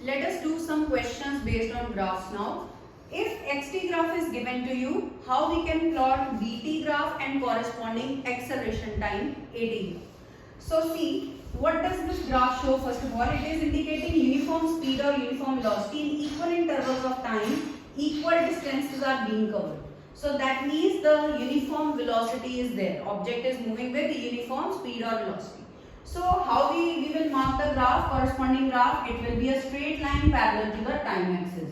Let us do some questions based on graphs now. If xt graph is given to you, how we can plot vt graph and corresponding acceleration time at. So see, what does this graph show? First of all, it is indicating uniform speed or uniform velocity in equal intervals of time, equal distances are being covered. So that means the uniform velocity is there. Object is moving with uniform speed or velocity. So how we will mark the graph, corresponding graph, it will be a straight line parallel to the time axis.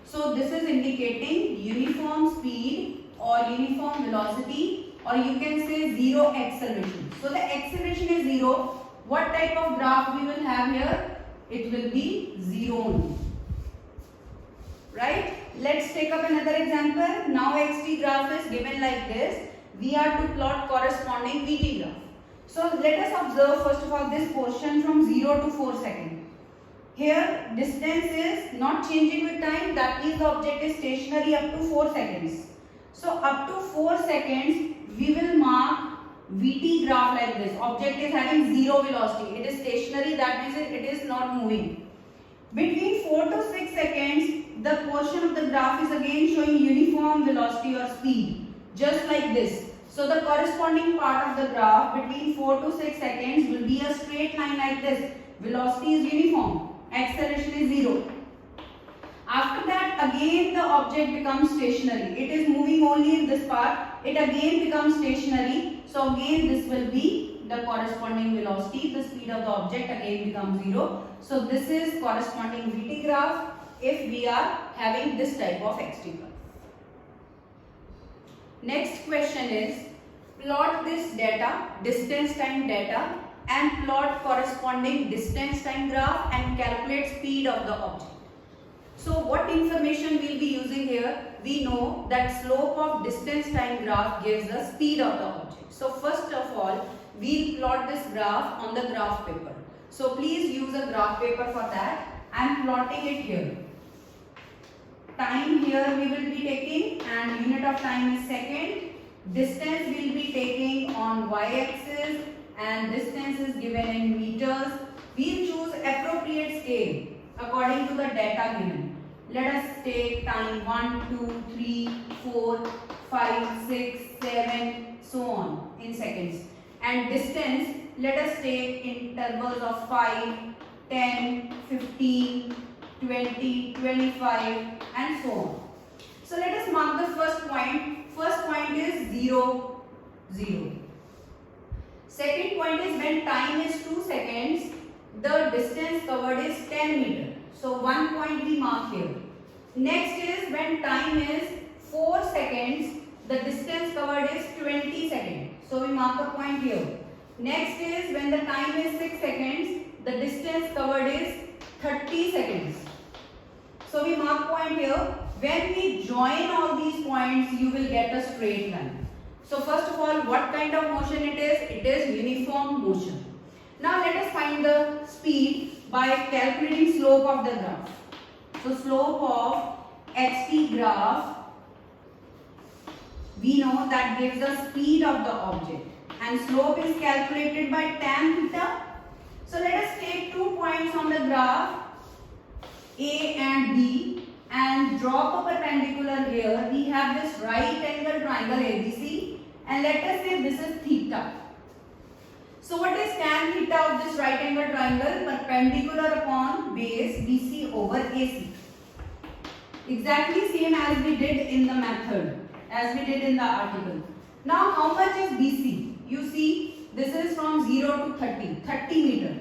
So this is indicating uniform speed or uniform velocity, or you can say zero acceleration. So the acceleration is zero. What type of graph we will have here? It will be zero only. Right? Let's take up another example. Now xt graph is given like this. We are to plot corresponding vt graph. So let us observe first of all this portion from 0 to 4 seconds. Here distance is not changing with time, that means the object is stationary up to 4 seconds. So up to 4 seconds we will mark vt graph like this. Object is having zero velocity, it is stationary, that means it is not moving. Between 4 to 6 seconds the portion of the graph is again showing uniform velocity or speed, just like this. So the corresponding part of the graph between 4 to 6 seconds will be a straight line like this. Velocity is uniform, acceleration is zero. After that again the object becomes stationary. It is moving only in this part. It again becomes stationary. So again this will be the corresponding velocity. The speed of the object again becomes zero. So this is corresponding vt graph if we are having this type of xt graph. Next question is, plot this data, distance time data, and plot corresponding distance time graph and calculate speed of the object. So what information we will be using here? We know that slope of distance time graph gives the speed of the object. So first of all, we will plot this graph on the graph paper. So please use a graph paper for that. I am plotting it here. Time here we will be taking, and unit of time is second. Distance we will be taking on y-axis, and distance is given in meters. We will choose appropriate scale according to the data given. Let us take time 1, 2, 3, 4, 5, 6, 7, so on in seconds. And distance, let us take intervals of 5, 10, 15, 20, 25 and so on. So let us mark the first point. First point is 0, 0. Second point is when time is 2 seconds, the distance covered is 10 meters. So 1 point we mark here. Next is when time is 4 seconds, the distance covered is 20 seconds. So we mark a point here. Next is when the time is 6 seconds, the distance covered is 30 seconds. So we mark point here. When we join all these points, you will get a straight line. So first of all, what kind of motion it is? It is uniform motion. Now let us find the speed by calculating slope of the graph. So slope of xt graph, we know that gives the speed of the object, and slope is calculated by tan theta. So let us take 2 points on the graph A and B and drop a perpendicular here. We have this right angle triangle ABC, and let us say this is theta. So what is tan theta of this right angle triangle? Perpendicular upon base BC over AC. Exactly same as we did in the method, as we did in the article. Now how much is BC? You see this is from 0 to 30 meter.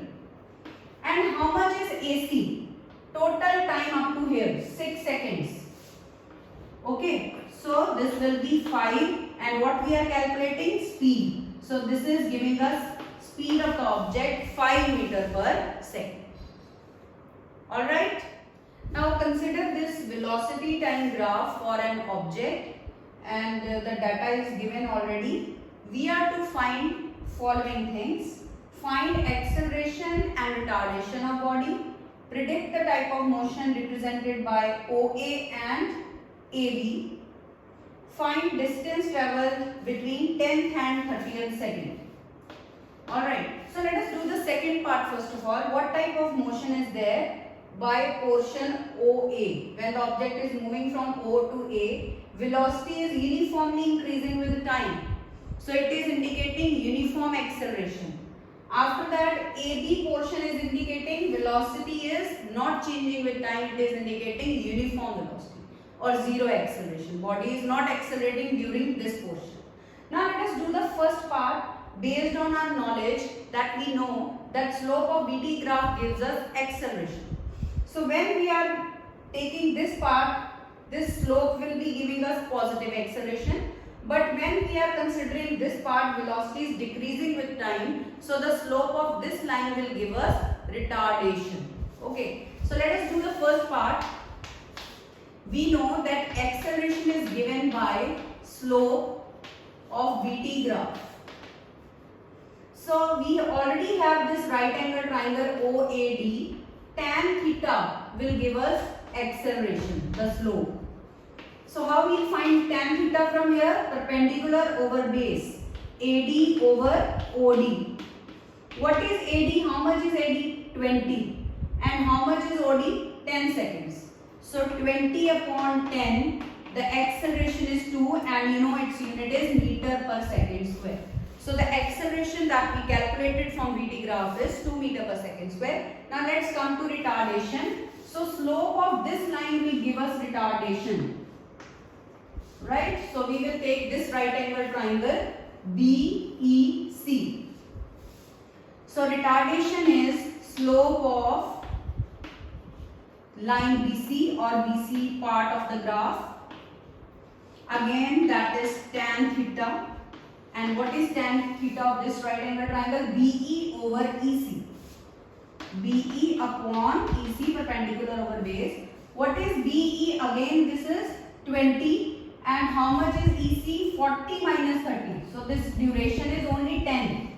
And how much is AC? Total time up to here 6 seconds. Okay, so this will be 5, and what we are calculating? Speed. So this is giving us speed of the object 5 meter per second. Alright. Now consider this velocity time graph for an object, and the data is given already. We are to find following things. Find acceleration and retardation of body. Predict the type of motion represented by OA and AB. Find distance traveled between 10th and 30th second. Alright, so let us do the second part first of all. What type of motion is there? by portion OA. When the object is moving from O to A, velocity is uniformly increasing with time. So it is indicating uniform acceleration. After that, AB portion is indicating velocity is not changing with time. It is indicating uniform velocity or zero acceleration. Body is not accelerating during this portion. Now let us do the first part. Based on our knowledge that we know that slope of BT graph gives us acceleration. So when we are taking this part, this slope will be giving us positive acceleration. But when we are considering this part, velocity is decreasing with time. So the slope of this line will give us retardation. Okay. So let us do the first part. We know that acceleration is given by slope of BT graph. So we already have this right angle triangle OAD. Tan theta will give us acceleration, the slope. So how we will find tan theta from here? Perpendicular over base. AD over OD. What is AD? How much is AD? 20. And how much is OD? 10 seconds. So 20 upon 10, the acceleration is 2 and you know its unit is meter per second square. So the acceleration that we calculated from BT graph is 2 meter per second square. Now let's come to retardation. So slope of this line will give us retardation. Right? So we will take this right angle triangle BEC. So retardation is slope of line BC or BC part of the graph. Again that is tan theta. And what is tan theta of this right angle triangle? BE over EC. BE upon EC, perpendicular over base. What is BE? Again this is 20. And how much is EC? 40 minus 30. So this duration is only 10.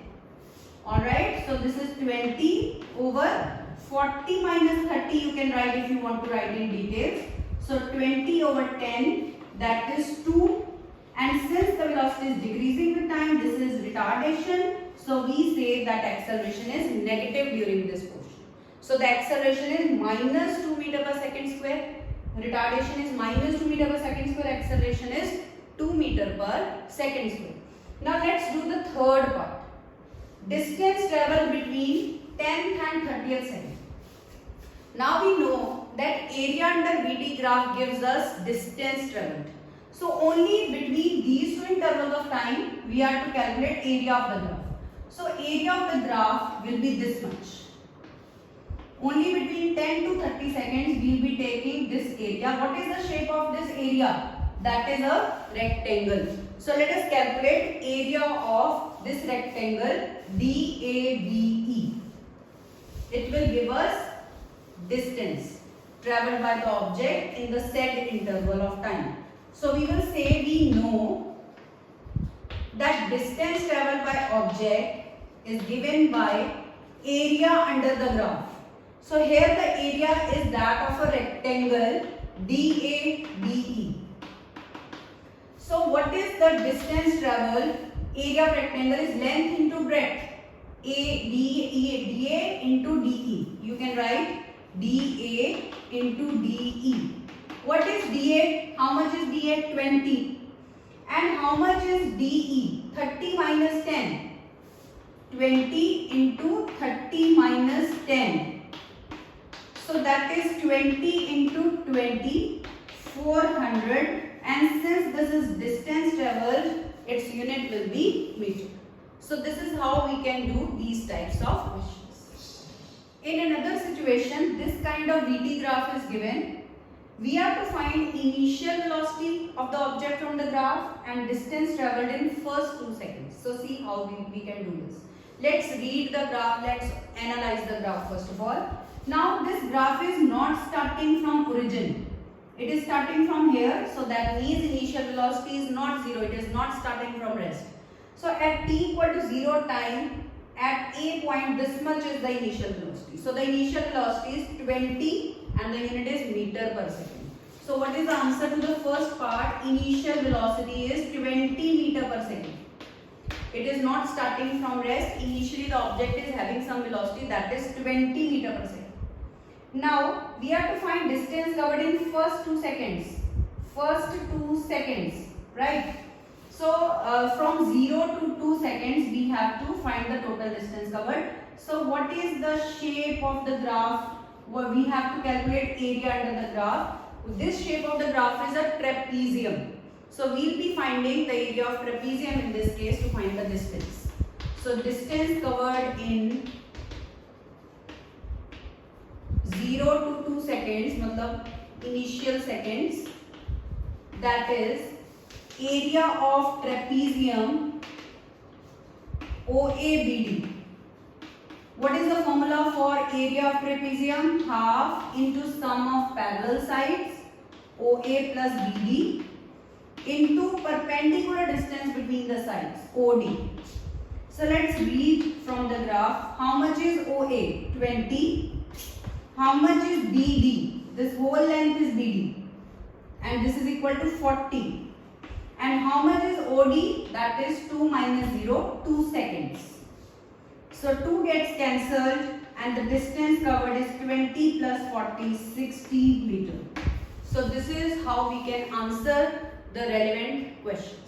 Alright. So this is 20 over 40 minus 30. You can write if you want to write in details. So 20 over 10, that is 2. And since the velocity is decreasing with time, this is retardation. So we say that acceleration is negative during this portion. So the acceleration is minus 2 meter per second square. Retardation is minus 2 meter per second square. Acceleration is 2 meter per second square. Now let's do the third part. Distance traveled between 10th and 30th second. Now we know that area under BT graph gives us distance traveled. So only between these two intervals of time we are to calculate area of the graph. So area of the graph will be this much. Only between 10 to 30 seconds we will be taking this area. What is the shape of this area? That is a rectangle. So let us calculate area of this rectangle DABE. It will give us distance traveled by the object in the said interval of time. So we will say we know that distance traveled by object is given by area under the graph. So here the area is that of a rectangle DABE. So what is the distance traveled? Area of rectangle is length into breadth. DA into DE. You can write DA into DE. What is DA? How much is DA? 20. And how much is DE? 30 minus 10. 20 into 30 minus 10. So that is 20 into 20, 400. And since this is distance traveled, its unit will be meter. So this is how we can do these types of questions. In another situation, this kind of BT graph is given. We have to find initial velocity of the object from the graph and distance traveled in first 2 seconds. So see how we can do this. Let's read the graph. Let's analyze the graph first of all. Now this graph is not starting from origin. It is starting from here. So that means initial velocity is not 0. It is not starting from rest. So at t equal to 0 time, at a point this much is the initial velocity. So the initial velocity is 20 and the unit is meter per second. So what is the answer to the first part? Initial velocity is 20 meter per second. It is not starting from rest. Initially the object is having some velocity, that is 20 meter per second. Now we have to find distance covered in first 2 seconds. First 2 seconds, right? So from 0 to 2 seconds we have to find the total distance covered. So what is the shape of the graph? Well, we have to calculate area under the graph. This shape of the graph is a trapezium. So we'll be finding the area of trapezium in this case to find the distance. So distance covered in 0 to 2 seconds, matlab initial seconds, that is area of trapezium OABD. What is the formula for area of trapezium? Half into sum of parallel sides OA plus BD into perpendicular distance between the sides OD. So let's read from the graph. How much is OA? 20. How much is BD? This whole length is BD. And this is equal to 40. And how much is OD? That is 2 minus 0, 2 seconds. So 2 gets cancelled and the distance covered is 20 plus 40, 60 meter. So this is how we can answer the relevant questions.